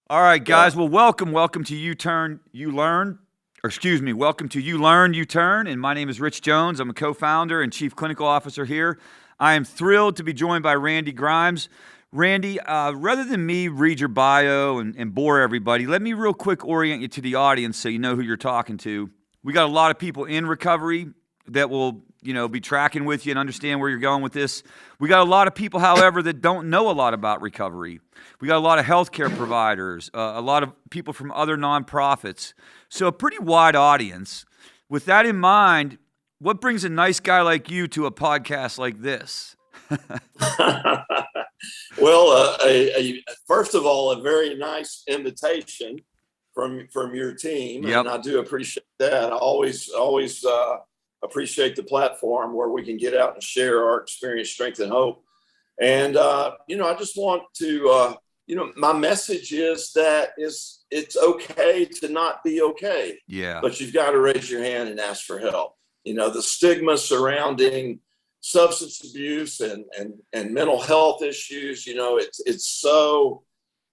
All right, Yeah. guys. Well, welcome to You Turn, You Learn. Or excuse me, welcome to You Learn, You Turn. And my name is Rich Jones. I'm a co-founder and chief clinical officer here. I am thrilled to be joined by Randy Grimes. Randy, rather than me read your bio and bore everybody, let me real quick orient you to the audience so you know who you're talking to. We got a lot of people in recovery that will, be tracking with you and understand where you're going with this. We got a lot of people, however, that don't know a lot about recovery. We got a lot of healthcare providers, a lot of people from other nonprofits. So a pretty wide audience. With that in mind, what brings a nice guy like you to a podcast like this? Well, first of all, a very nice invitation from your team, and Yep. I do appreciate that. I always appreciate the platform where we can get out and share our experience, strength, and hope. And I just want to, my message is that it's okay to not be okay, Yeah. but you've got to raise your hand and ask for help. The stigma surrounding substance abuse and mental health issues, it's so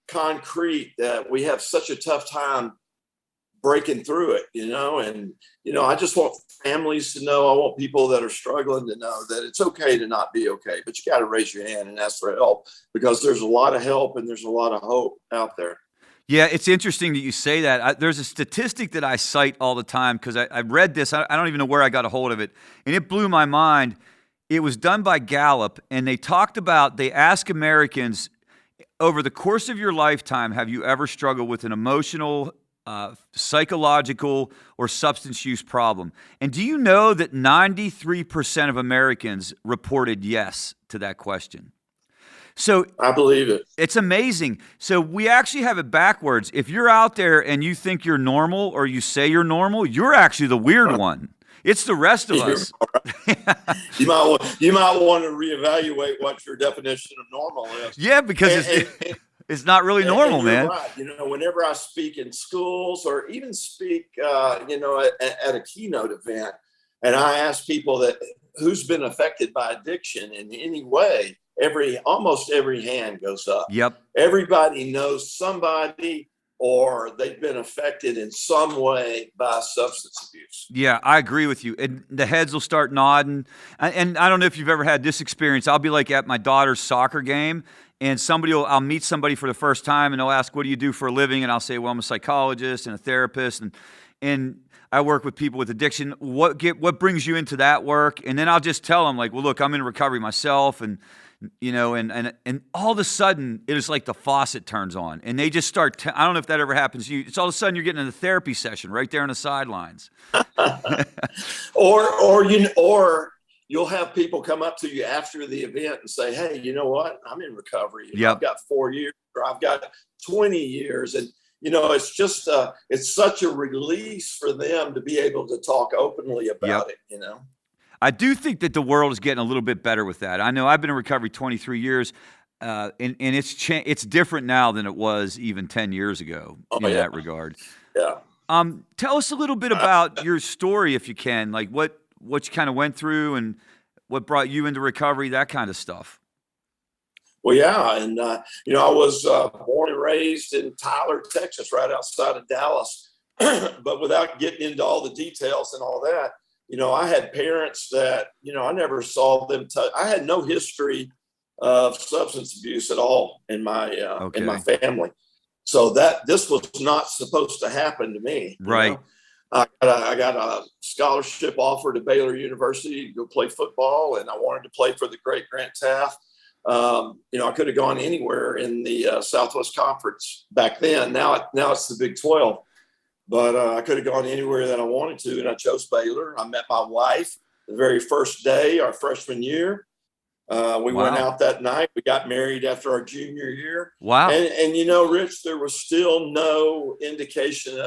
concrete that we have such a tough time breaking through it, and I just want families to know, I want people that are struggling to know that it's okay to not be okay, but you got to raise your hand and ask for help, because there's a lot of help and there's a lot of hope out there. Yeah, it's interesting that you say that. There's a statistic that I cite all the time because I read this. I don't even know where I got a hold of it, and it blew my mind. It was done by Gallup, and they ask Americans, over the course of your lifetime, have you ever struggled with an emotional, psychological, or substance use problem? And do you know that 93% of Americans reported yes to that question? So I believe it. it's amazing. So we actually have it backwards. If you're out there and you think you're normal or you say you're normal, you're actually the weird one. It's the rest of You're us. you might want to reevaluate what your definition of normal is. Yeah, because And, and, and it's not really and normal, you're man. right. Whenever I speak in schools or even speak, at a keynote event, and I ask people that who's been affected by addiction in any way, almost every hand goes up. Yep. Everybody knows somebody, or they've been affected in some way by substance abuse. Yeah, I agree with you. And the heads will start nodding. And I don't know if you've ever had this experience. I'll be like at my daughter's soccer game, and I'll meet somebody for the first time, and they'll ask, "What do you do for a living?" And I'll say, "Well, I'm a psychologist and a therapist, and I work with people with addiction. What brings you into that work?" And then I'll just tell them, like, "Well, look, I'm in recovery myself, and and all of a sudden it is like the faucet turns on, and they just start. I don't know if that ever happens to you. It's all of a sudden you're getting in a therapy session right there on the sidelines. or you'll have people come up to you after the event and say, "Hey, you know what? I'm in recovery. I've Yep. got 4 years, or I've got 20 years," and it's just it's such a release for them to be able to talk openly Yep. about it. I do think that the world is getting a little bit better with that. I know I've been in recovery 23 years, and it's different now than it was even 10 years ago Oh in yeah, that regard. yeah. Tell us a little bit about your story, if you can, like what you kind of went through and what brought you into recovery, that kind of stuff. Well, yeah, and I was born and raised in Tyler, Texas, right outside of Dallas. But without getting into all the details and all that, I had parents that I never saw them touch. I had no history of substance abuse at all in my Okay. family, so that this was not supposed to happen to me. Right. I got a scholarship offer to Baylor University to go play football, and I wanted to play for the great Grant Taft. I could have gone anywhere in the Southwest Conference back then. Now it's the Big 12, but I could have gone anywhere that I wanted to, and I chose Baylor. I met my wife the very first day, our freshman year. We went Wow. out that night. We got married after our junior year, Wow. and Rich, there was still no indication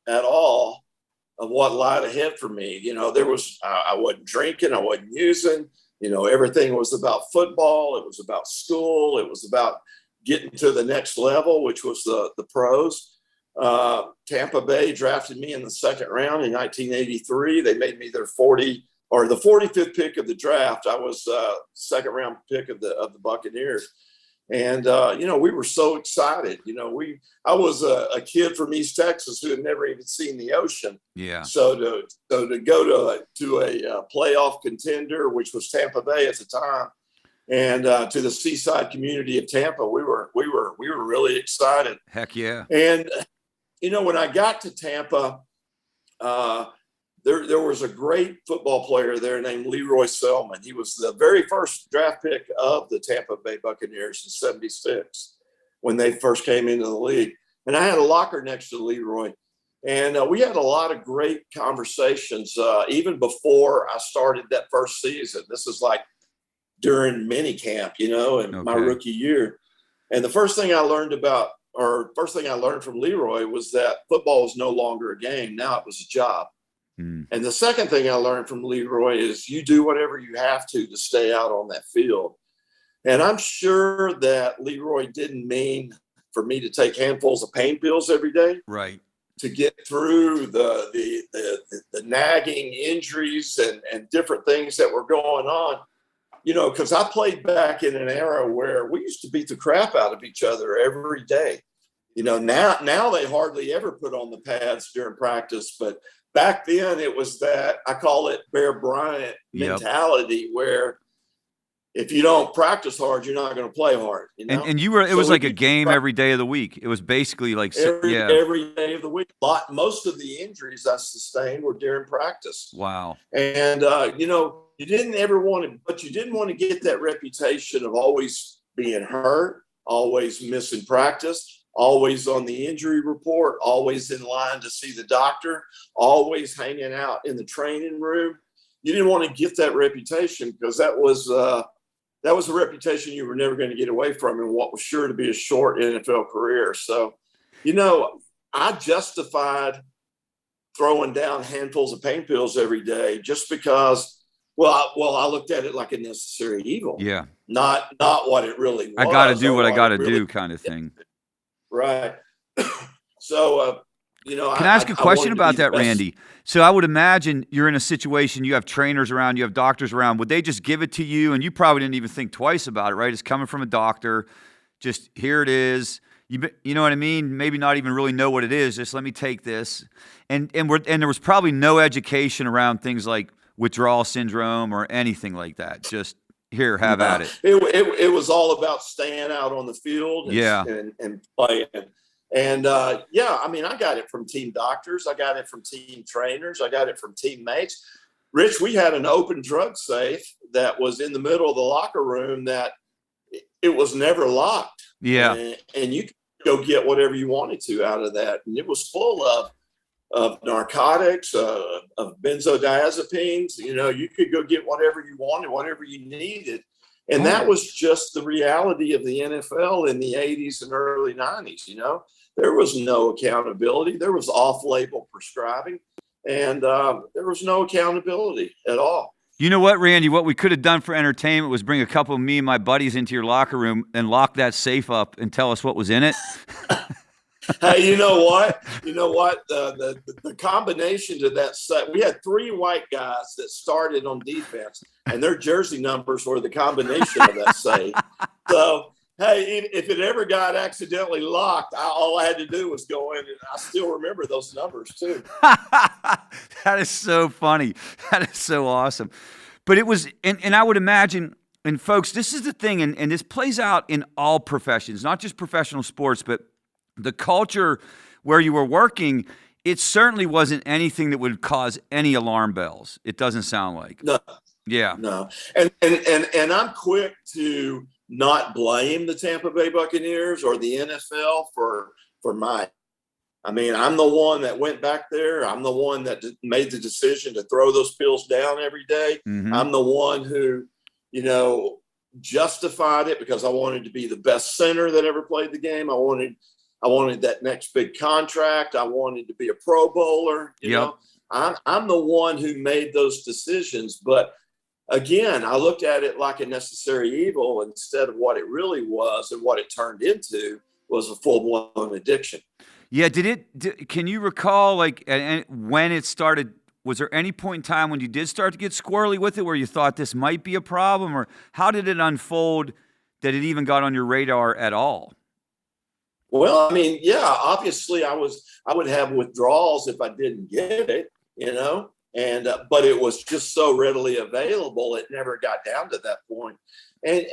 at all of what lied ahead for me. I wasn't drinking, I wasn't using. Everything was about football. It was about school. It was about getting to the next level, which was the pros. Tampa Bay drafted me in the second round in 1983. They made me their 45th pick of the draft. I was second round pick of the Buccaneers. And, we were so excited. I was a kid from East Texas who had never even seen the ocean. Yeah. So to go to a playoff contender, which was Tampa Bay at the time, and to the seaside community of Tampa, we were really excited. Heck yeah. And, when I got to Tampa, there was a great football player there named Leroy Selman. He was the very first draft pick of the Tampa Bay Buccaneers in '76 when they first came into the league. And I had a locker next to Leroy. And we had a lot of great conversations even before I started that first season. This is like during mini camp, in my rookie year. And the first thing I learned from Leroy was that football was no longer a game. Now it was a job. And the second thing I learned from Leroy is you do whatever you have to stay out on that field. And I'm sure that Leroy didn't mean for me to take handfuls of pain pills every day. Right. To get through the nagging injuries and different things that were going on, because I played back in an era where we used to beat the crap out of each other every day. Now they hardly ever put on the pads during practice, but back then it was that, I call it Bear Bryant mentality, where if you don't practice hard, you're not going to play hard. And it was like a game every day of the week. It was basically like every day of the week. Most of the injuries I sustained were during practice. Wow. And you didn't want to get that reputation of always being hurt, always missing practice, always on the injury report, always in line to see the doctor, always hanging out in the training room. You didn't want to get that reputation, because that was a reputation you were never going to get away from in what was sure to be a short NFL career. So, I justified throwing down handfuls of pain pills every day just because, I looked at it like a necessary evil. Yeah. Not what it really was. I got to do what I got to do kind of thing. Right. So, can I ask a question about that, Randy? So I would imagine you're in a situation, you have trainers around, you have doctors around. Would they just give it to you? And you probably didn't even think twice about it, right? It's coming from a doctor. Just here it is. You know what I mean? Maybe not even really know what it is. Just let me take this. And there was probably no education around things like withdrawal syndrome or anything like that. Just here, have at it. It was all about staying out on the field and playing. And I got it from team doctors. I got it from team trainers. I got it from teammates. Rich, we had an open drug safe that was in the middle of the locker room that it was never locked. Yeah. And you could go get whatever you wanted to out of that. And it was full of narcotics, of benzodiazepines. You could go get whatever you wanted, whatever you needed. And that was just the reality of the NFL in the 80s and early 90s. There was no accountability. There was off-label prescribing, and there was no accountability at all. You know what, Randy? What we could have done for entertainment was bring a couple of me and my buddies into your locker room and lock that safe up and tell us what was in it. Hey, you know what? The combination to that set, we had 3 white guys that started on defense, and their jersey numbers were the combination of that save. So, hey, if it ever got accidentally locked, all I had to do was go in, and I still remember those numbers too. That is so funny. That is so awesome. But it was, and I would imagine, and folks, this is the thing, and this plays out in all professions, not just professional sports, but the culture where you were working, it certainly wasn't anything that would cause any alarm bells. It doesn't sound like. No. Yeah. No. And I'm quick to not blame the Tampa Bay Buccaneers or the NFL for my. I'm the one that went back there. I'm the one that made the decision to throw those pills down every day. Mm-hmm. I'm the one who, justified it because I wanted to be the best center that ever played the game. I wanted that next big contract. I wanted to be a Pro Bowler. You know, I'm the one who made those decisions. But again, I looked at it like a necessary evil instead of what it really was, and what it turned into was a full-blown addiction. Yeah. Can you recall when it started? Was there any point in time when you did start to get squirrely with it where you thought this might be a problem, or how did it unfold that it even got on your radar at all. Well, I mean, yeah, obviously I would have withdrawals if I didn't get it, and but it was just so readily available. It never got down to that point. And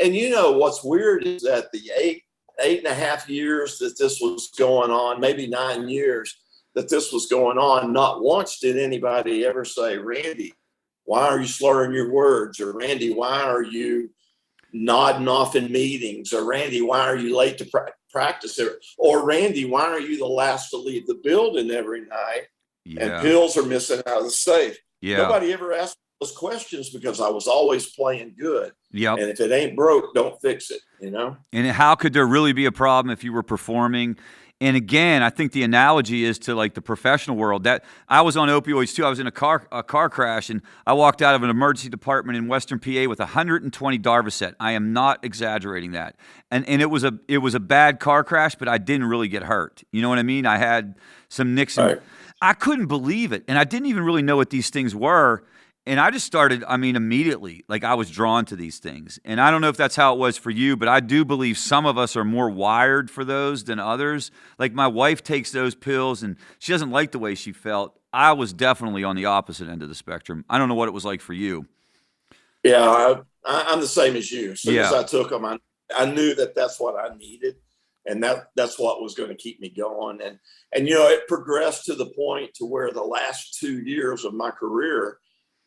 what's weird is that the eight and a half years that this was going on, maybe 9 years that this was going on, not once did anybody ever say, Randy, why are you slurring your words? Or Randy, why are you nodding off in meetings? Or Randy, why are you late to practice? Or Randy, why are you the last to leave the building every night? Yeah. And pills are missing out of the safe. Yeah. Nobody ever asked those questions because I was always playing good. Yep. And if it ain't broke, don't fix it, And how could there really be a problem if you were performing? And again, I think the analogy is to like the professional world. That I was on opioids too. I was in a car crash, and I walked out of an emergency department in Western PA with 120 Darvocet. I am not exaggerating that. And it was a bad car crash, but I didn't really get hurt. You know what I mean? I had some nicks. Right. I couldn't believe it, and I didn't even really know what these things were. And I just started, immediately, like I was drawn to these things. And I don't know if that's how it was for you, but I do believe some of us are more wired for those than others. Like my wife takes those pills and she doesn't like the way she felt. I was definitely on the opposite end of the spectrum. I don't know what it was like for you. Yeah, I'm the same as you. As soon Yeah. as I took them, I knew that that's what I needed. And that's what was going to keep me going. And it progressed to the point to where the last 2 years of my career,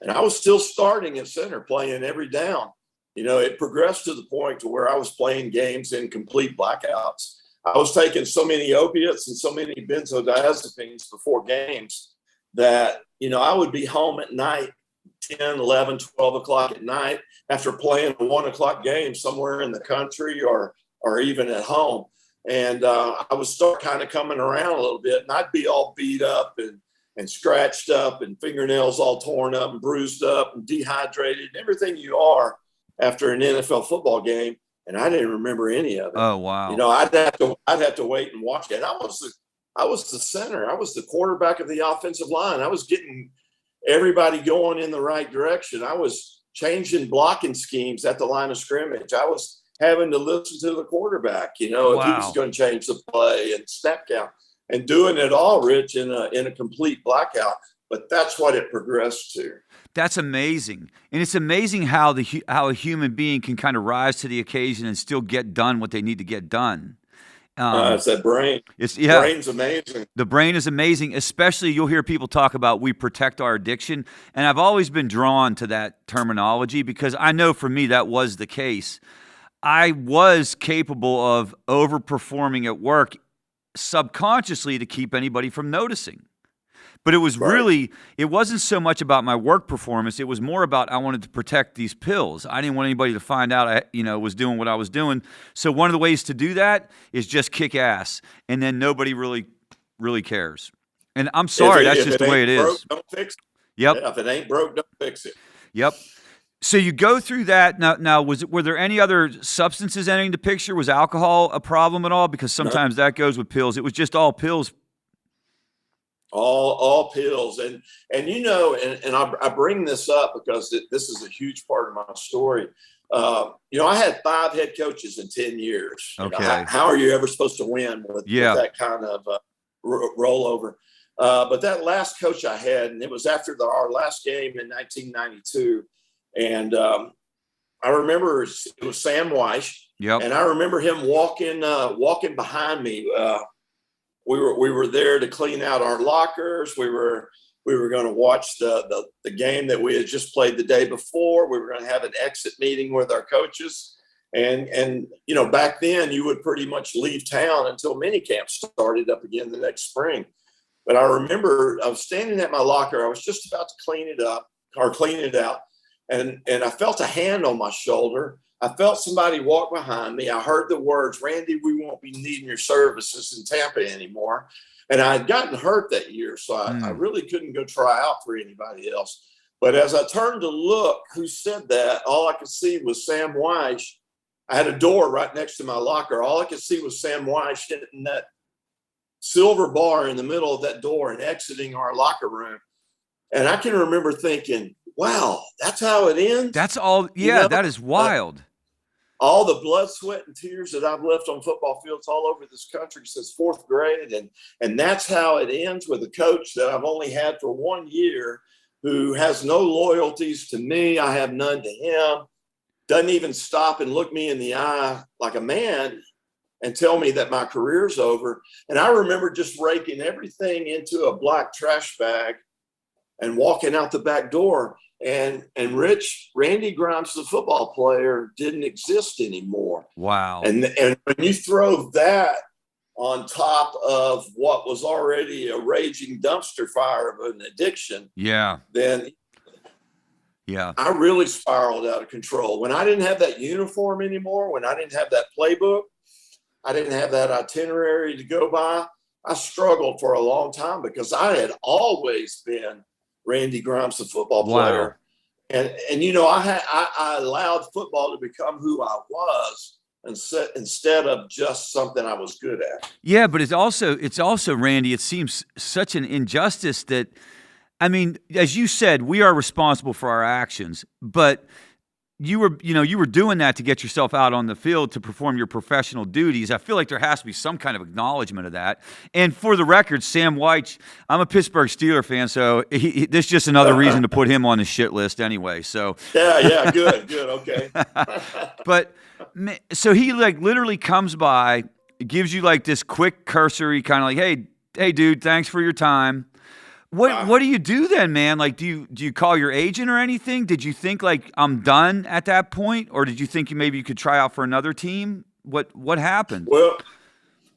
and I was still starting at center, playing every down. It progressed to the point to where I was playing games in complete blackouts. I was taking so many opiates and so many benzodiazepines before games that, I would be home at night, 10, 11, 12 o'clock at night after playing a 1 o'clock game somewhere in the country or even at home. And I would start kind of coming around a little bit, and I'd be all beat up and scratched up and fingernails all torn up and bruised up and dehydrated, everything you are after an NFL football game. And I didn't remember any of it. Oh, wow. I'd have to wait and watch it. I was the center. I was the quarterback of the offensive line. I was getting everybody going in the right direction. I was changing blocking schemes at the line of scrimmage. I was having to listen to the quarterback, if he was going to change the play and snap count. And doing it all, Rich, in a complete blackout. But that's what it progressed to. That's amazing. And it's amazing how a human being can kind of rise to the occasion and still get done what they need to get done. It's that brain. Brain's amazing. The brain is amazing, especially you'll hear people talk about we protect our addiction. And I've always been drawn to that terminology because I know for me that was the case. I was capable of overperforming at work subconsciously to keep anybody from noticing. But it was really, it wasn't so much about my work performance. It was more about I wanted to protect these pills. I didn't want anybody to find out I, was doing what I was doing. So one of the ways to do that is just kick ass. And then nobody really cares. And I'm sorry, that's just the way it is. Don't fix it. Yep. Yeah, if it ain't broke, don't fix it. Yep. So you go through that. Now, were there any other substances entering the picture? Was alcohol a problem at all? Because sometimes that goes with pills. It was just all pills. All pills. And I bring this up because this is a huge part of my story. I had 5 head coaches in 10 years. Okay. How are you ever supposed to win with that kind of rollover? But that last coach I had, and it was after our last game in 1992. And I remember it was Sam Weish. Yep. And I remember him walking behind me. We were there to clean out our lockers. We were going to watch the game that we had just played the day before. We were going to have an exit meeting with our coaches. And back then you would pretty much leave town until minicamp started up again the next spring. But I remember I was standing at my locker. I was just about to clean it out. And I felt a hand on my shoulder. I felt somebody walk behind me. I heard the words, Randy, we won't be needing your services in Tampa anymore. And I had gotten hurt that year, so I really couldn't go try out for anybody else. But as I turned to look who said that, all I could see was Sam Weish. I had a door right next to my locker. All I could see was Sam Weish hitting that silver bar in the middle of that door and exiting our locker room. And I can remember thinking, wow, that's how it ends? That's all. Yeah, that is wild. all the blood, sweat, and tears that I've left on football fields all over this country since 4th grade. And that's how it ends, with a coach that I've only had for 1 year, who has no loyalties to me. I have none to him. Doesn't even stop and look me in the eye like a man and tell me that my career's over. And I remember just raking everything into a black trash bag and walking out the back door. And Randy Grimes, the football player, didn't exist anymore. Wow. And when you throw that on top of what was already a raging dumpster fire of an addiction, then I really spiraled out of control. When I didn't have that uniform anymore, when I didn't have that playbook, I didn't have that itinerary to go by, I struggled for a long time, because I had always been Randy Grimes, the football player. And I allowed football to become who I was, instead of just something I was good at. Yeah, but it's also, Randy, it seems such an injustice that, I mean, as you said, we are responsible for our actions, but you were doing that to get yourself out on the field to perform your professional duties. I feel like there has to be some kind of acknowledgement of that. And for the record, Sam White, I'm a Pittsburgh Steeler fan, so this is just another reason to put him on the shit list anyway. So yeah, good, okay. But so he like literally comes by, gives you like this quick cursory kind of like, hey, dude, thanks for your time. What do you do then, man? Like, do you call your agent or anything? Did you think like I'm done at that point, or did you think maybe you could try out for another team? What happened?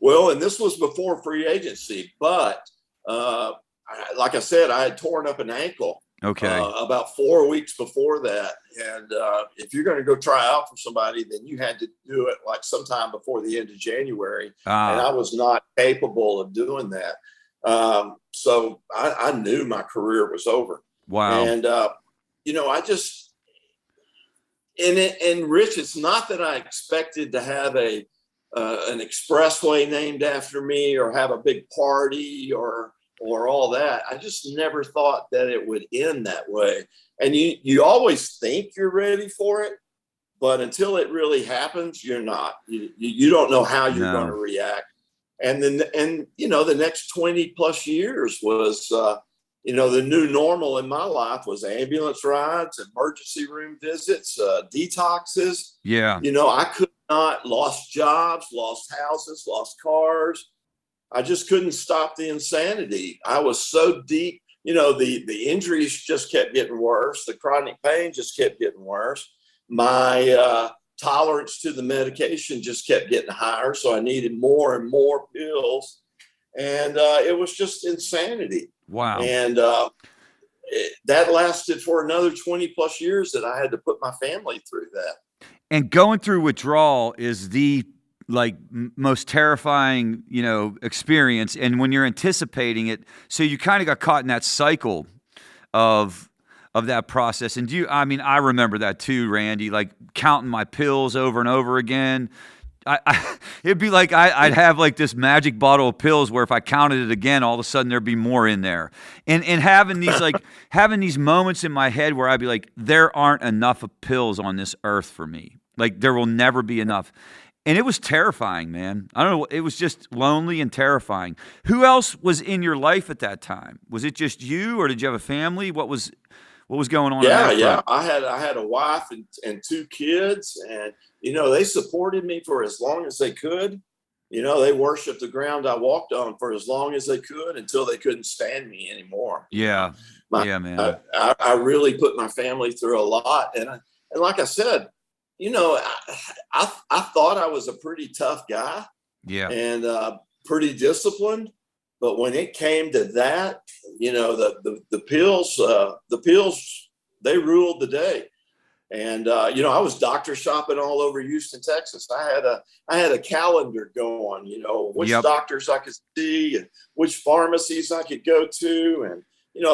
Well, and this was before free agency, but like I said, I had torn up an ankle. Okay. About 4 weeks before that, and if you're going to go try out for somebody, then you had to do it like sometime before the end of January, and I was not capable of doing that. So I knew my career was over. Wow. And, I just, and Rich, it's not that I expected to have an expressway named after me, or have a big party, or all that. I just never thought that it would end that way. And you always think you're ready for it, but until it really happens, you're not. You don't know how you're going to react. And then, the next 20 plus years was, the new normal in my life was ambulance rides, emergency room visits, detoxes. Yeah. I could not, lost jobs, lost houses, lost cars. I just couldn't stop the insanity. I was so deep, the injuries just kept getting worse. The chronic pain just kept getting worse. My, tolerance to the medication just kept getting higher, so I needed more and more pills, and it was just insanity. Wow. And that lasted for another 20 plus years, that I had to put my family through that. And going through withdrawal is the most terrifying, experience. And when you're anticipating it, so you kind of got caught in that cycle of that process. And I remember that too, Randy, like counting my pills over and over again. It'd be like I'd have like this magic bottle of pills where if I counted it again, all of a sudden there'd be more in there. And having these having these moments in my head where I'd be like, there aren't enough of pills on this earth for me. Like there will never be enough. And it was terrifying, man. I don't know. It was just lonely and terrifying. Who else was in your life at that time? Was it just you, or did you have a family? What was going on? Yeah. I had a wife and 2 kids, and, they supported me for as long as they could. They worshiped the ground I walked on for as long as they could, until they couldn't stand me anymore. Yeah. Man. I really put my family through a lot. And like I said, I thought I was a pretty tough guy. Yeah. And pretty disciplined. But when it came to that, the pills, they ruled the day. And, I was doctor shopping all over Houston, Texas. I had a calendar going, which doctors I could see and which pharmacies I could go to. And,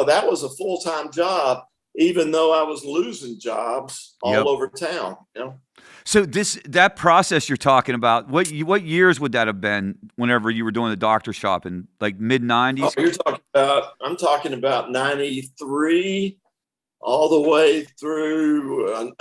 that was a full-time job, even though I was losing jobs all over town. So that process you're talking about, what years would that have been whenever you were doing the doctor shopping, like mid-90s? I'm talking about 93 all the way through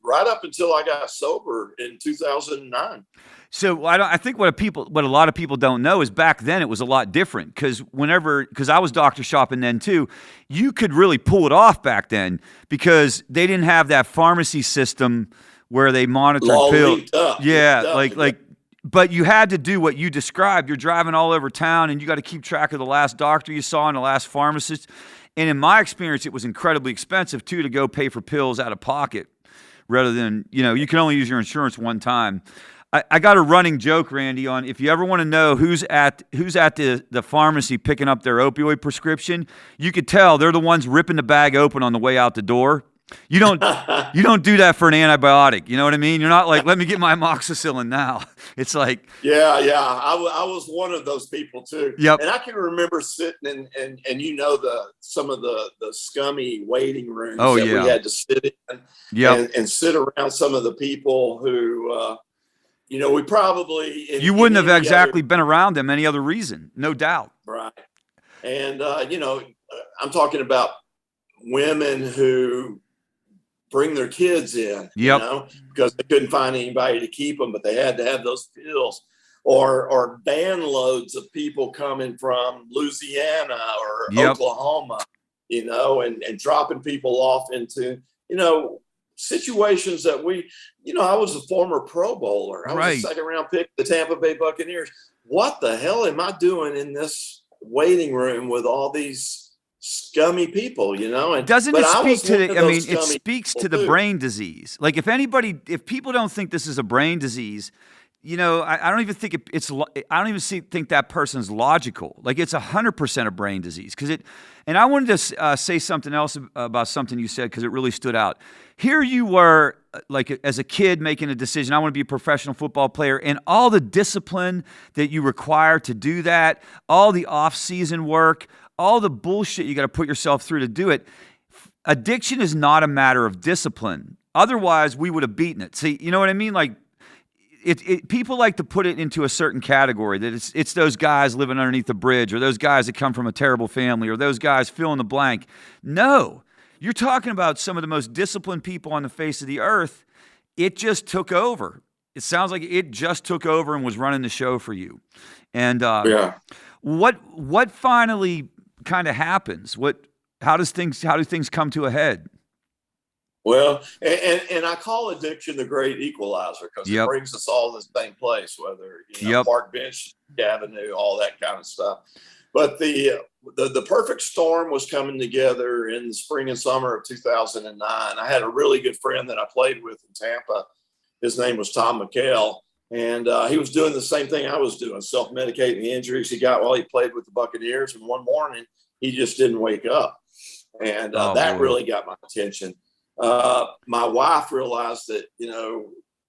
right up until I got sober in 2009. So I think what a lot of people don't know is back then it was a lot different because I was doctor shopping then too, you could really pull it off back then because they didn't have that pharmacy system where they monitored pills. Yeah, but you had to do what you described. You're driving all over town and you got to keep track of the last doctor you saw and the last pharmacist. And in my experience, it was incredibly expensive too to go pay for pills out of pocket rather than, you can only use your insurance one time. I got a running joke, Randy, on if you ever want to know who's at the pharmacy picking up their opioid prescription, you could tell they're the ones ripping the bag open on the way out the door. You don't do that for an antibiotic. You know what I mean? You're not like, let me get my amoxicillin now. It's like, yeah. I was one of those people too. Yep. And I can remember sitting in, and some of the scummy waiting rooms we had to sit in, and sit around some of the people who. We probably... You wouldn't have exactly been around them any other reason, no doubt. Right. And, I'm talking about women who bring their kids in, because they couldn't find anybody to keep them, but they had to have those pills. Or van loads of people coming from Louisiana or Oklahoma, and dropping people off into, situations that I was a former Pro Bowler. I was a second round pick, the Tampa Bay Buccaneers. What the hell am I doing in this waiting room with all these scummy people, And doesn't it speak to it speaks to the brain disease. Like if people don't think this is a brain disease, I don't even think I don't even think that person's logical. Like it's 100% a brain disease and I wanted to say something else about something you said because it really stood out. Here you were, like as a kid, making a decision. I want to be a professional football player, and all the discipline that you require to do that, all the off-season work, all the bullshit you got to put yourself through to do it. Addiction is not a matter of discipline. Otherwise, we would have beaten it. See, you know what I mean? Like. People like to put it into a certain category that it's those guys living underneath a bridge or those guys that come from a terrible family or those guys fill in the blank. No, you're talking about some of the most disciplined people on the face of the earth. It just took over. It sounds like it just took over and was running the show for you. And what finally kind of happens? How do things come to a head? Well, and I call addiction the great equalizer because it brings us all to the same place, whether Park Bench, Avenue, all that kind of stuff. But the perfect storm was coming together in the spring and summer of 2009. I had a really good friend that I played with in Tampa. His name was Tom McHale, and he was doing the same thing I was doing, self-medicating the injuries he got while he played with the Buccaneers. And one morning, he just didn't wake up, and that really got my attention. My wife realized that,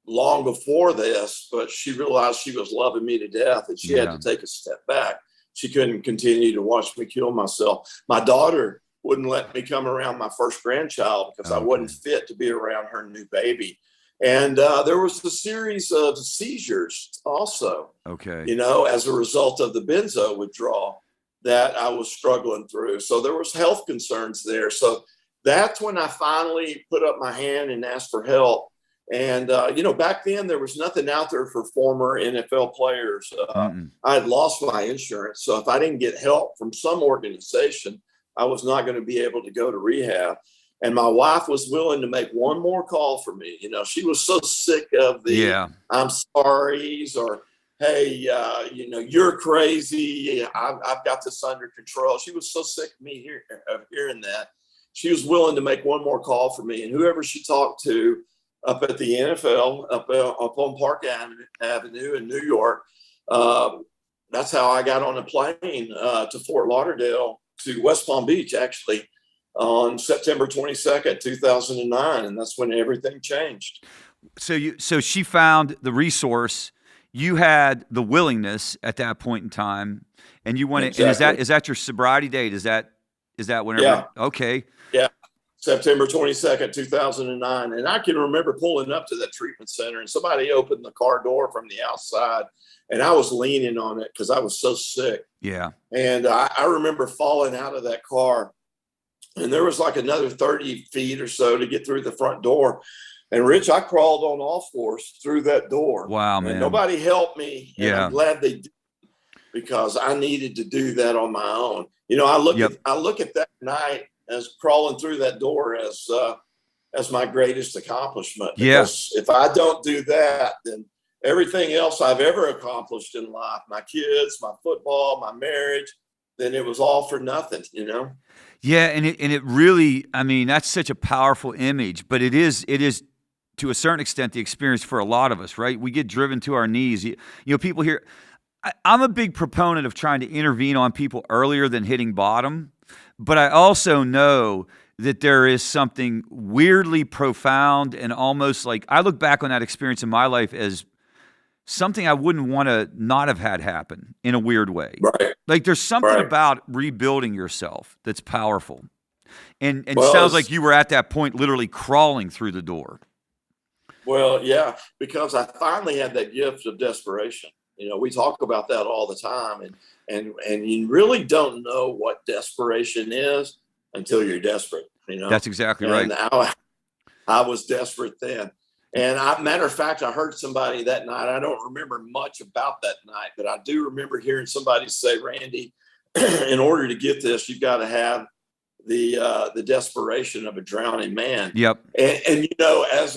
long before this, but she realized she was loving me to death and she had to take a step back. She couldn't continue to watch me kill myself. My daughter wouldn't let me come around my first grandchild because I wasn't fit to be around her new baby. And there was a series of seizures also, as a result of the benzo withdrawal that I was struggling through. So there was health concerns there. So that's when I finally put up my hand and asked for help. And, back then there was nothing out there for former NFL players. I had lost my insurance. So if I didn't get help from some organization, I was not going to be able to go to rehab. And my wife was willing to make one more call for me. She was so sick of the I'm sorry's or, hey, you're crazy. I've got this under control. She was so sick of me hearing that. She was willing to make one more call for me. And whoever she talked to up at the NFL, up on Park Avenue in New York, that's how I got on a plane to Fort Lauderdale, to West Palm Beach, actually, on September 22nd, 2009. And that's when everything changed. So she found the resource. You had the willingness at that point in time, and you went. Exactly. And is that your sobriety date? Is that whenever? Yeah. Okay. Yeah. September 22nd, 2009. And I can remember pulling up to that treatment center and somebody opened the car door from the outside and I was leaning on it because I was so sick. Yeah. And I remember falling out of that car and there was like another 30 feet or so to get through the front door. And Rich, I crawled on all fours through that door. Wow, man. And nobody helped me. And Yeah. I'm glad they did, because I needed to do that on my own. You know, I look at that night as crawling through that door as my greatest accomplishment. Because if I don't do that, then everything else I've ever accomplished in life, my kids, my football, my marriage, then it was all for nothing, you know? Yeah. And it really, I mean, that's such a powerful image, but it is to a certain extent the experience for a lot of us, right? We get driven to our knees. You know, people here, I'm a big proponent of trying to intervene on people earlier than hitting bottom, but I also know that there is something weirdly profound and almost like, I look back on that experience in my life as something I wouldn't want to not have had happen in a weird way. Right. Like there's something about rebuilding yourself that's powerful. And well, sounds like you were at that point literally crawling through the door. Well, yeah, because I finally had that gift of desperation. You know, we talk about that all the time, and you really don't know what desperation is until you're desperate. You know, that's exactly right. And I was desperate then. And matter of fact, I heard somebody that night. I don't remember much about that night, but I do remember hearing somebody say, "Randy, in order to get this, you've got to have the desperation of a drowning man." Yep. And you know, as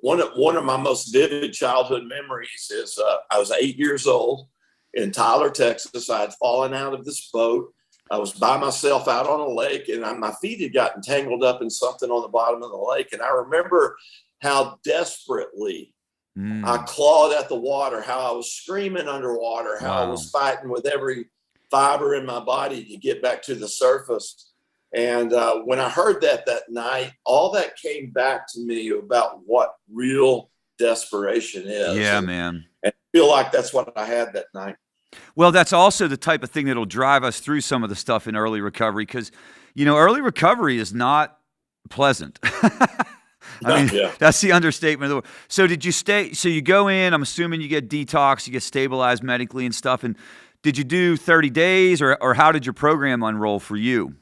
one of my most vivid childhood memories is I was 8 years old in Tyler, Texas. I had fallen out of this boat. I was by myself out on a lake, and my feet had gotten tangled up in something on the bottom of the lake. And I remember how desperately I clawed at the water, how I was screaming underwater, how I was fighting with every fiber in my body to get back to the surface. And when I heard that night, all that came back to me about what real desperation is. Yeah, man. And I feel like that's what I had that night. Well, that's also the type of thing that'll drive us through some of the stuff in early recovery, because, you know, early recovery is not pleasant. I mean, that's the understatement of the word. So did you so you go in, I'm assuming you get detox, you get stabilized medically and stuff. And did you do 30 days or how did your program unroll for you?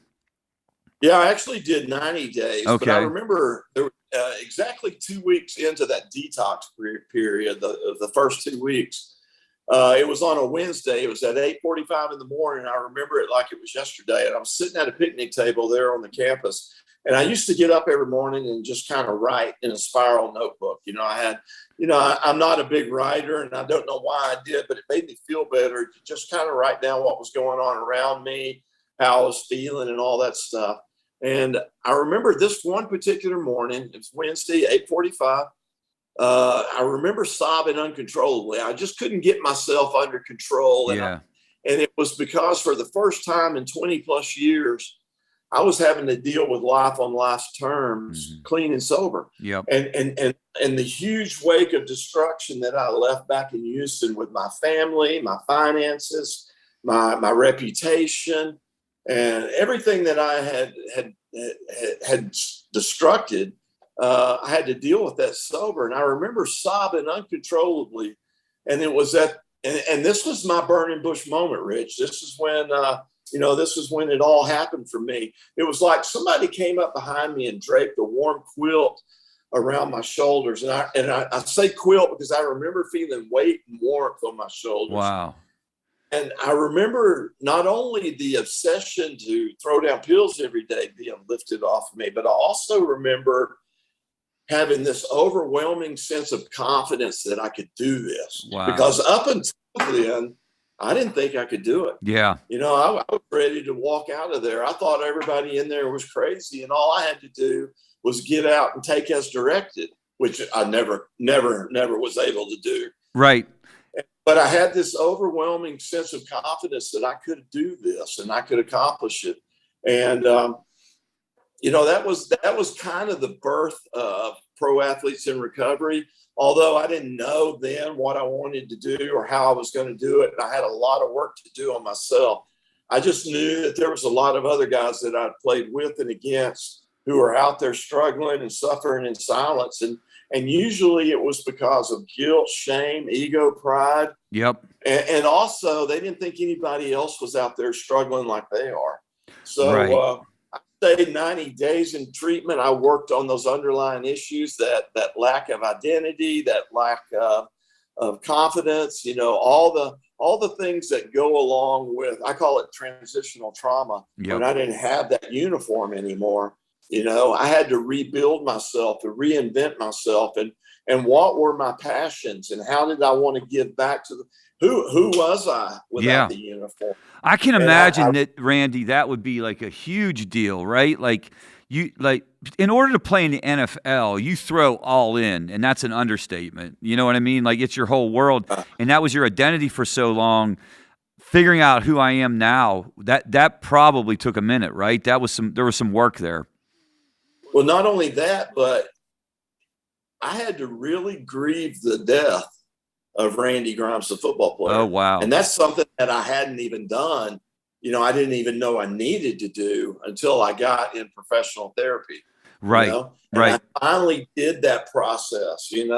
Yeah, I actually did 90 days, okay. But I remember there were, exactly 2 weeks into that detox period, the first 2 weeks. It was on a Wednesday. It was at 8:45 in the morning. I remember it like it was yesterday. And I was sitting at a picnic table there on the campus. And I used to get up every morning and just kind of write in a spiral notebook. You know, I'm not a big writer, and I don't know why I did, but it made me feel better to just kind of write down what was going on around me, how I was feeling and all that stuff. And I remember this one particular morning, it was Wednesday, 8:45. I remember sobbing uncontrollably. I just couldn't get myself under control. And it was because for the first time in 20 plus years, I was having to deal with life on life's terms, clean and sober. Yep. And the huge wake of destruction that I left back in Houston with my family, my finances, my reputation, and everything that I had destructed, I had to deal with that sober. And I remember sobbing uncontrollably. And it was and this was my burning bush moment, Rich. This is when, this is when it all happened for me. It was like somebody came up behind me and draped a warm quilt around my shoulders. And I say quilt because I remember feeling weight and warmth on my shoulders. Wow. And I remember not only the obsession to throw down pills every day being lifted off of me, but I also remember having this overwhelming sense of confidence that I could do this. Wow. Because up until then, I didn't think I could do it. Yeah. You know, I was ready to walk out of there. I thought everybody in there was crazy, and all I had to do was get out and take as directed, which I never was able to do. Right. But I had this overwhelming sense of confidence that I could do this and I could accomplish it. And, that was kind of the birth of Pro Athletes in Recovery. Although I didn't know then what I wanted to do or how I was going to do it. And I had a lot of work to do on myself. I just knew that there was a lot of other guys that I'd played with and against who were out there struggling and suffering in silence. And usually it was because of guilt, shame, ego, pride. Yep. And also they didn't think anybody else was out there struggling like they are. So right. I stayed 90 days in treatment. I worked on those underlying issues, that lack of identity, that lack of confidence, all the things that go along with, I call it transitional trauma. Yep. When I didn't have that uniform anymore, I had to rebuild myself, to reinvent myself, and what were my passions, and how did I want to give back to who was I without the uniform? I can imagine that, Randy, that would be like a huge deal, right? Like in order to play in the NFL, you throw all in, and that's an understatement. You know what I mean? Like, it's your whole world, and that was your identity for so long. Figuring out who I am now, that probably took a minute, right? There was some work there. Well, not only that, but I had to really grieve the death of Randy Grimes, the football player. Oh, wow. And that's something that I hadn't even done. I didn't even know I needed to do until I got in professional therapy. Right. And right. I finally did that process, and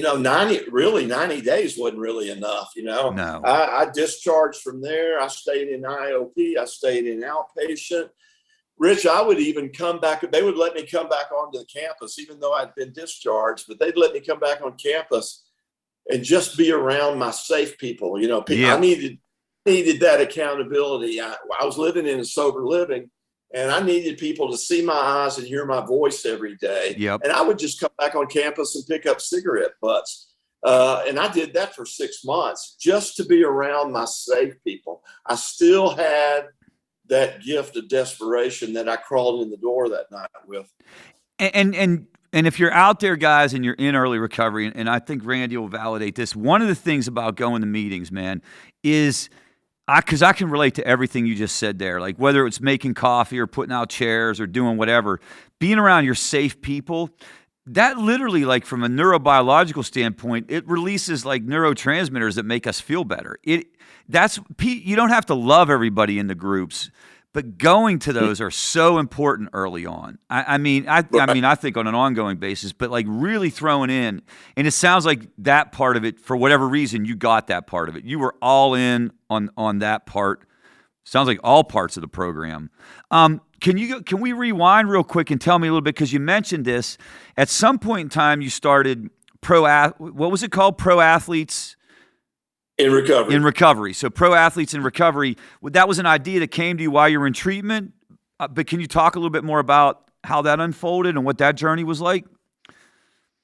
90 days wasn't really enough. No. I discharged from there. I stayed in IOP. I stayed in outpatient. Rich, I would even come back. They would let me come back onto the campus, even though I'd been discharged, but they'd let me come back on campus and just be around my safe people. I needed that accountability. I was living in a sober living, and I needed people to see my eyes and hear my voice every day. Yep. And I would just come back on campus and pick up cigarette butts. And I did that for 6 months just to be around my safe people. I still had that gift of desperation that I crawled in the door that night with. And if you're out there, guys, and you're in early recovery, and I think Randy will validate this, one of the things about going to meetings, man, is because I can relate to everything you just said there, like whether it's making coffee or putting out chairs or doing whatever, being around your safe people, that literally, like from a neurobiological standpoint, it releases like neurotransmitters that make us feel better. You don't have to love everybody in the groups, but going to those are so important early on. I think on an ongoing basis, but like really throwing in, and it sounds like that part of it, for whatever reason, you got that part of it. You were all in on that part. Sounds like all parts of the program. Can we rewind real quick and tell me a little bit, because you mentioned this at some point in time, you started what was it called? Pro Athletes in Recovery. In Recovery. So Pro Athletes in Recovery, that was an idea that came to you while you were in treatment. But can you talk a little bit more about how that unfolded and what that journey was like?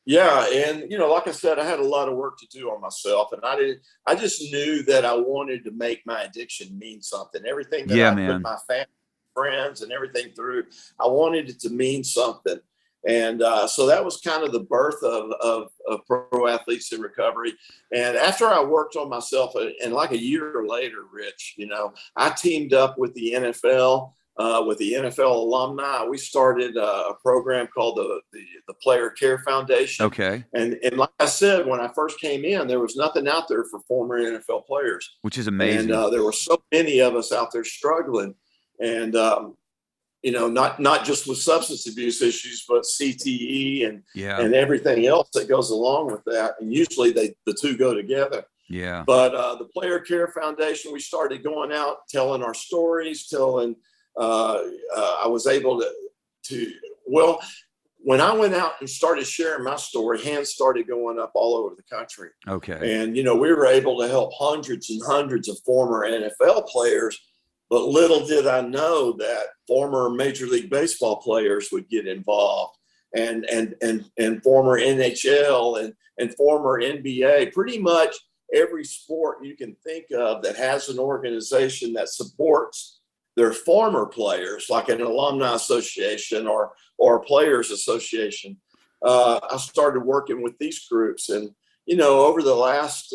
Yeah. And, like I said, I had a lot of work to do on myself, and I just knew that I wanted to make my addiction mean something. Everything that I put my family, friends, and everything through, I wanted it to mean something. And so that was kind of the birth of Pro Athletes in Recovery. And after I worked on myself, and like a year later, Rich, I teamed up with the NFL, with the NFL alumni. We started a program called the Player Care Foundation. Okay. And like I said, when I first came in, there was nothing out there for former NFL players. Which is amazing. And there were so many of us out there struggling. And, not just with substance abuse issues, but CTE and everything else that goes along with that. And usually the two go together. Yeah. But the Player Care Foundation, we started going out, telling our stories, I was able when I went out and started sharing my story, hands started going up all over the country. Okay. And, we were able to help hundreds and hundreds of former NFL players. But little did I know that former Major League Baseball players would get involved, and former NHL and former NBA. Pretty much every sport you can think of that has an organization that supports their former players, like an alumni association or a players association. I started working with these groups, and over the last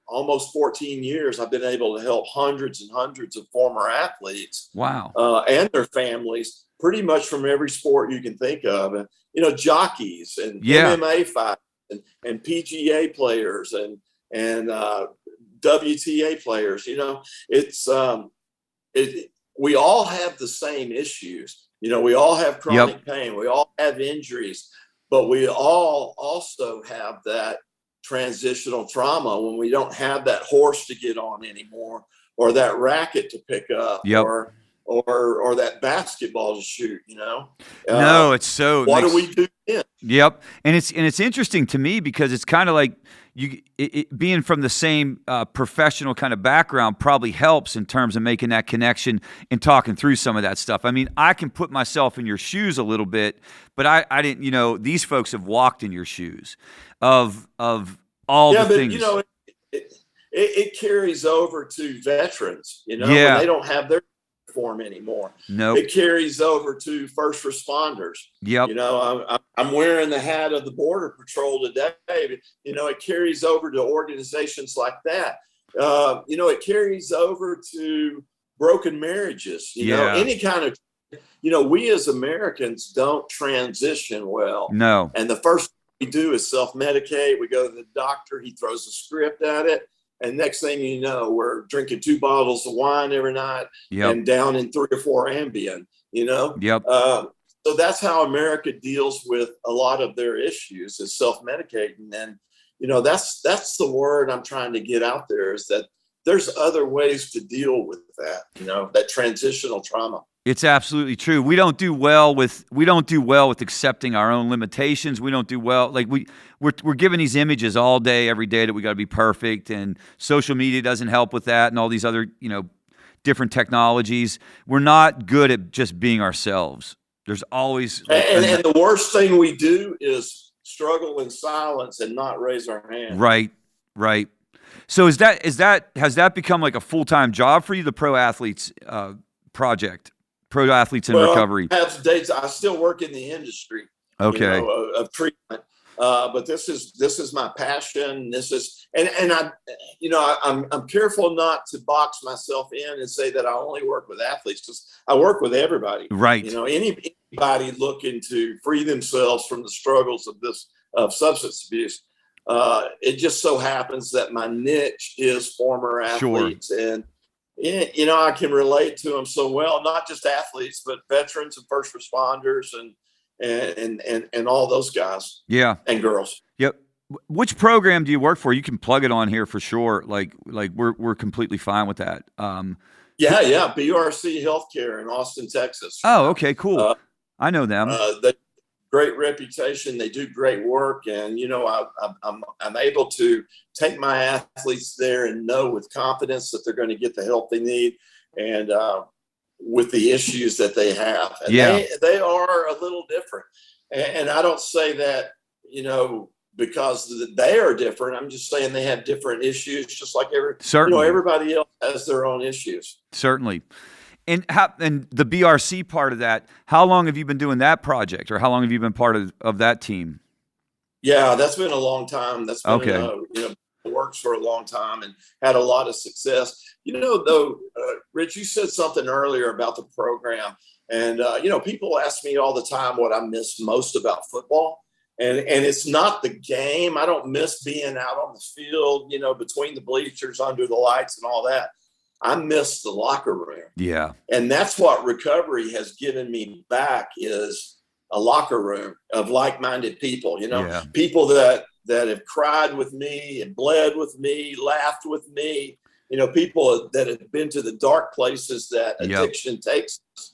almost 14 years, I've been able to help hundreds and hundreds of former athletes. Wow. And their families, pretty much from every sport you can think of. And, jockeys and MMA fighters and PGA players and WTA players. We all have the same issues. We all have chronic pain. We all have injuries, but we all also have that transitional trauma when we don't have that horse to get on anymore, or that racket to pick up, or or that basketball to shoot, No, it's so. What do we do then? Yep, and it's interesting to me because it's kind of like being from the same professional kind of background probably helps in terms of making that connection and talking through some of that stuff. I mean, I can put myself in your shoes a little bit, but I didn't. These folks have walked in your shoes of all the things. But it carries over to veterans. When Yeah. they don't have their form anymore. Nope. It carries over to first responders. Yep. I'm wearing the hat of the Border Patrol today. It carries over to organizations like that. It carries over to broken marriages. Any kind of. We as Americans don't transition well. No. And the first thing we do is self-medicate. We go to the doctor. He throws a script at it. And next thing you know, we're drinking 2 bottles of wine every night and down in 3 or 4 Ambien, Yep. So that's how America deals with a lot of their issues is self-medicating. And, that's the word I'm trying to get out there is that there's other ways to deal with that, that transitional trauma. It's absolutely true. We don't do well with accepting our own limitations. We don't do well. Like we're given these images all day, every day that we got to be perfect, and social media doesn't help with that, and all these other different technologies. We're not good at just being ourselves. There's always and the worst thing we do is struggle in silence and not raise our hand. Right. So has that become like a full-time job for you, the Pro Athletes project? Pro Athletes in Recovery. I have days. I still work in the industry. Okay. Of treatment, but this is my passion. This is, and I'm careful not to box myself in and say that I only work with athletes because I work with everybody. Right. Anybody looking to free themselves from the struggles of substance abuse. It just so happens that my niche is former athletes. Sure. And I can relate to them so well, not just athletes, but veterans and first responders and all those guys. Yeah. And girls. Yep. Which program do you work for? You can plug it on here for sure. Like we're completely fine with that. Yeah. BRC Healthcare in Austin, Texas. Oh, okay, cool. I know them. They great reputation. They do great work, and I'm able to take my athletes there and know with confidence that they're going to get the help they need, and with the issues that they have. And they are a little different, and I don't say that because they are different. I'm just saying they have different issues, just like everybody else has their own issues. Certainly. And the BRC part of that, how long have you been doing that project, or how long have you been part of that team? Yeah, that's been a long time. That's been works for a long time and had a lot of success. Though, Rich, you said something earlier about the program, and people ask me all the time what I miss most about football, and it's not the game. I don't miss being out on the field, between the bleachers, under the lights, and all that. I miss the locker room. Yeah. And that's what recovery has given me back is a locker room of like-minded people, people that have cried with me and bled with me, laughed with me, people that have been to the dark places that addiction takes us.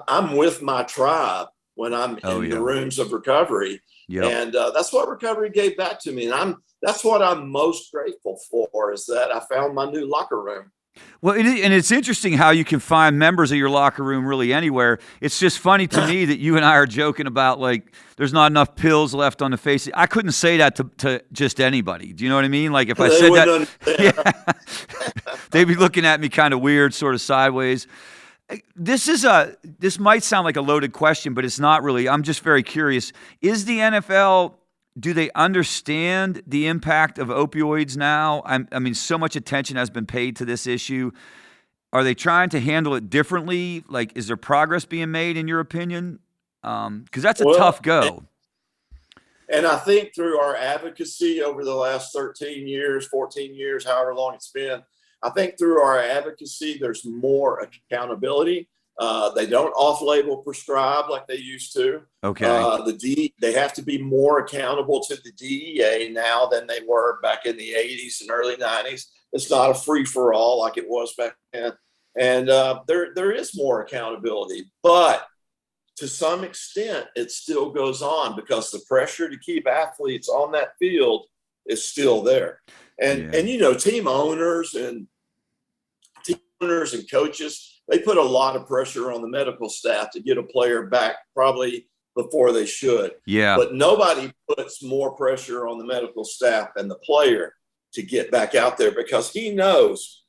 I'm with my tribe when I'm in the rooms of recovery. Yep. And that's what recovery gave back to me. And that's what I'm most grateful for is that I found my new locker room. Well, and it's interesting how you can find members of your locker room really anywhere. It's just funny to me that you and I are joking about, like, there's not enough pills left on the face. I couldn't say that to just anybody. Do you know what I mean? Like, if I said that, they'd be looking at me kind of weird, sort of sideways. This might sound like a loaded question, but it's not really. I'm just very curious. Is the NFL... do they understand the impact of opioids now? I mean, so much attention has been paid to this issue. Are they trying to handle it differently? Like, is there progress being made, in your opinion? Because that's a tough go. And I think through our advocacy over the last 13 years, 14 years, however long it's been, I think through our advocacy, there's more accountability. They don't off-label prescribe like they used to. Okay. They have to be more accountable to the DEA now than they were back in the 80s and early 90s. It's not a free-for-all like it was back then. And there is more accountability, but to some extent, it still goes on because the pressure to keep athletes on that field is still there. And team owners and coaches, they put a lot of pressure on the medical staff to get a player back probably before they should. Yeah. But nobody puts more pressure on the medical staff and the player to get back out there, because he knows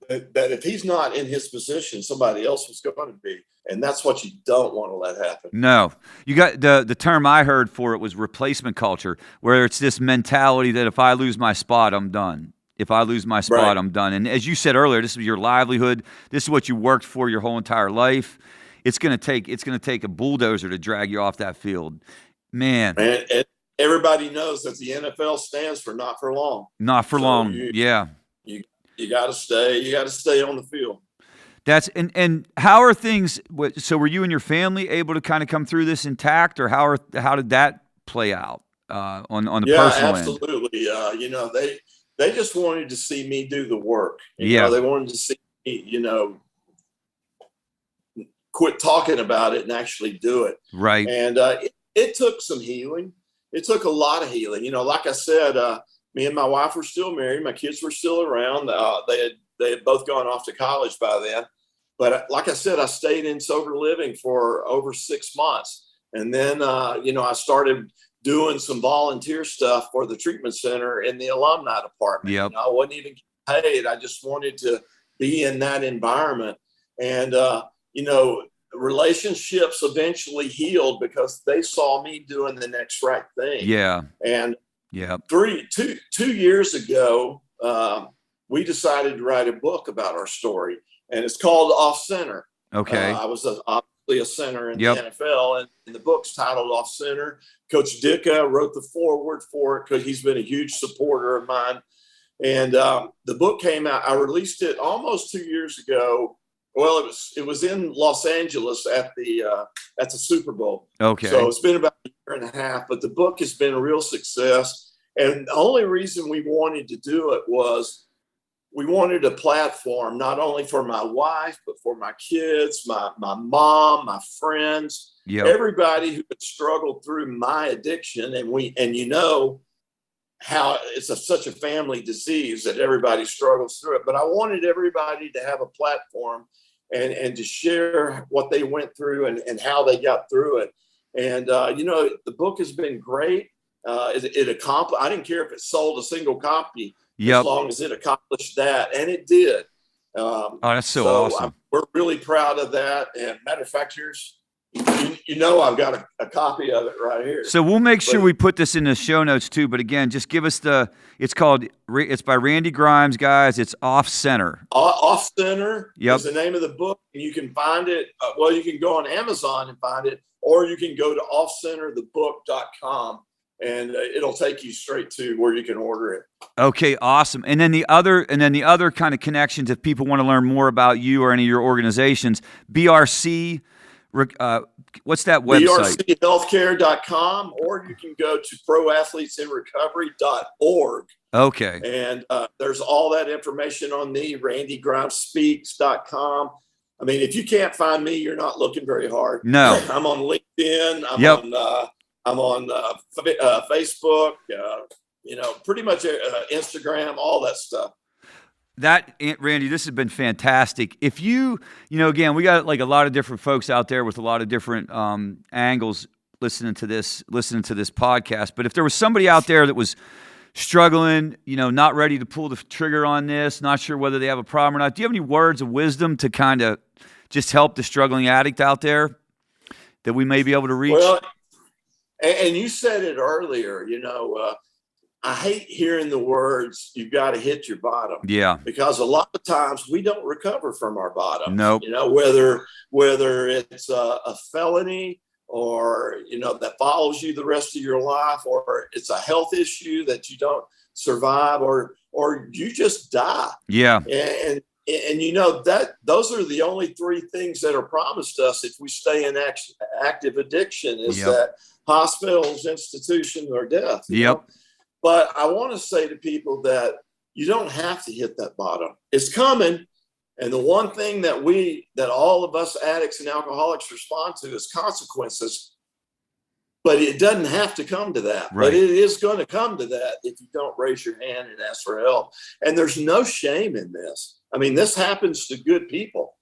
that if he's not in his position, somebody else was going to be. And that's what you don't want to let happen. No. You got the term I heard for it was replacement culture, where it's this mentality that if I lose my spot, I'm done. If I lose my spot, right, I'm done. And as you said earlier, this is your livelihood. This is what you worked for your whole entire life. It's going to take a bulldozer to drag you off that field. Man. And everybody knows that the NFL stands for not for long. Not for long. Yeah. You got to stay on the field. That's and how are things? So were you and your family able to kind of come through this intact, or how did that play out on the personal end? Absolutely. They just wanted to see me do the work. They wanted to see me, quit talking about it and actually do it. Right. And it took some healing. It took a lot of healing. Like I said, me and my wife were still married. My kids were still around. They had both gone off to college by then. But like I said, I stayed in sober living for over 6 months. And then, I started doing some volunteer stuff for the treatment center in the alumni department. Yep. I wasn't even paid. I just wanted to be in that environment. And, relationships eventually healed because they saw me doing the next right thing. Yeah. And yeah, 2 years ago, we decided to write a book about our story, and it's called Off Center. Okay. I was obviously a center in the NFL, and the book's titled Off Center. Coach Dicka wrote the foreword for it because he's been a huge supporter of mine. And the book came out. I released it almost 2 years ago. Well, it was in Los Angeles at the Super Bowl. Okay. So it's been about a year and a half, but the book has been a real success. And the only reason we wanted to do it was we wanted a platform not only for my wife, but for my kids, my mom, my friends, everybody who had struggled through my addiction. And how it's such a family disease that everybody struggles through it. But I wanted everybody to have a platform and to share what they went through and how they got through it. And, the book has been great. It accomplished, I didn't care if it sold a single copy, as long as it accomplished that. And it did. That's so awesome. We're really proud of that. And matter of fact, I've got a copy of it right here. So we'll make sure we put this in the show notes too. But again, just give us it's by Randy Grimes, guys. It's Off Center. Off Center is the name of the book. And you can find it. You can go on Amazon and find it, or you can go to offcenterthebook.com and it'll take you straight to where you can order it. Okay, awesome. And then the other kind of connections, if people want to learn more about you or any of your organizations, BRC. What's that website? BRChealthcare.com, or you can go to proathletesinrecovery.org. Okay. And there's all that information on me, randygrimespeaks.com. I mean, if you can't find me, you're not looking very hard. No. I'm on LinkedIn. I'm on Facebook, pretty much Instagram, all that stuff. Randy, this has been fantastic. If again, we got like a lot of different folks out there with a lot of different angles listening to this podcast. But if there was somebody out there that was struggling, not ready to pull the trigger on this, not sure whether they have a problem or not, do you have any words of wisdom to kind of just help the struggling addict out there that we may be able to reach? Well, and you said it earlier, I hate hearing the words, you've got to hit your bottom. Yeah. Because a lot of times we don't recover from our bottom. Nope. Whether it's a felony or, that follows you the rest of your life, or it's a health issue that you don't survive, or you just die. Yeah. And that those are the only three things that are promised us if we stay in active addiction is that hospitals, institutions, or death. Yep. But I want to say to people that you don't have to hit that bottom. It's coming, And the one thing that all of us addicts and alcoholics respond to is consequences. But it doesn't have to come to that. Right. But it is going to come to that if you don't raise your hand and ask for help. And there's no shame in this. I mean, this happens to good people.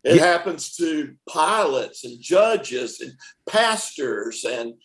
It happens to pilots and judges and pastors and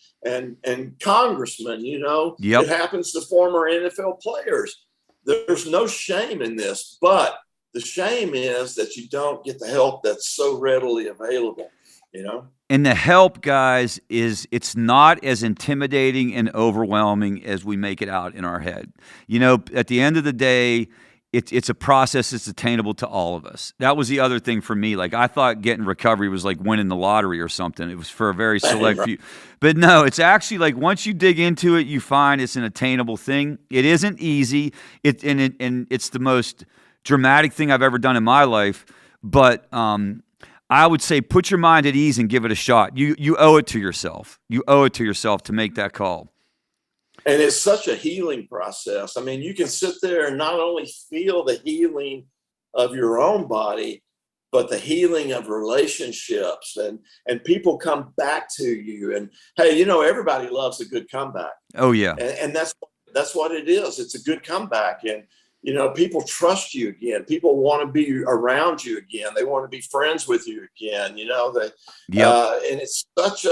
congressmen, you know. It happens to former NFL players. There's no shame in this, but the shame is that you don't get the help that's so readily available, you know. And the help, guys, it's not as intimidating and overwhelming as we make it out in our head. You know, at the end of the day, it's a process that's attainable to all of us. That was the other thing for me. Like, I thought getting recovery was like winning the lottery or something. It was for a very select few. But no, it's actually like once you dig into it, you find it's an attainable thing. It isn't easy. And it's the most dramatic thing I've ever done in my life. But I would say put your mind at ease and give it a shot. You owe it to yourself. You owe it to yourself to make that call. And it's such a healing process. I mean, you can sit there and not only feel the healing of your own body, but the healing of relationships, and people come back to you. And hey, you know, everybody loves a good comeback. Oh yeah. And that's what it is. It's a good comeback. And you know, people trust you again. People want to be around you again. They want to be friends with you again. You know, and it's such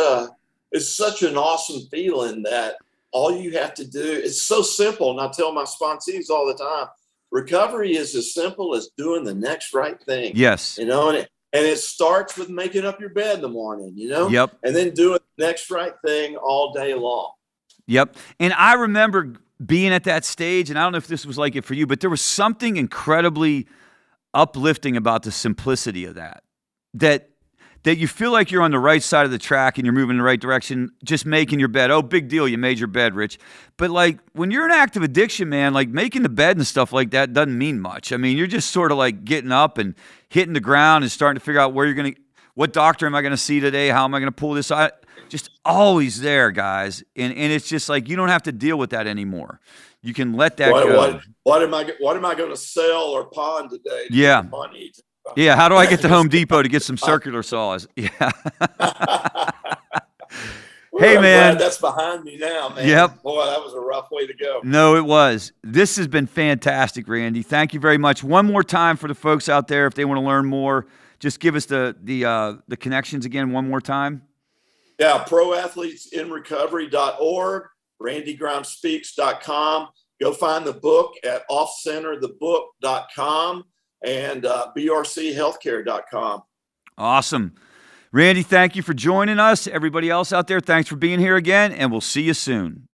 an awesome feeling that all you have to do, it's so simple. And I tell my sponsees all the time, recovery is as simple as doing the next right thing. Yes. You know, and it starts with making up your bed in the morning, you know, Yep. and then doing the next right thing all day long. Yep. And I remember being at that stage, and I don't know if this was like it for you, but there was something incredibly uplifting about the simplicity of that you feel like you're on the right side of the track and you're moving in the right direction, just making your bed. Oh, big deal. You made your bed, Rich. But like when you're in active addiction, man, like making the bed and stuff like that doesn't mean much. I mean, you're just sort of like getting up and hitting the ground and starting to figure out what doctor am I going to see today? How am I going to pull this out? Just always there, guys. And it's just like, you don't have to deal with that anymore. You can let that go. What am I going to sell or pawn today? Yeah. Money. Yeah, how do I get to Home Depot to get some circular saws? Yeah. Hey, man. Glad that's behind me now, man. Yep. Boy, that was a rough way to go. No, it was. This has been fantastic, Randy. Thank you very much. One more time for the folks out there, if they want to learn more, just give us the connections again one more time. Yeah, proathletesinrecovery.org, randygrimespeaks.com. Go find the book at offcenterthebook.com. and brchealthcare.com. Awesome. Randy, thank you for joining us. Everybody else out there, thanks for being here again, and we'll see you soon.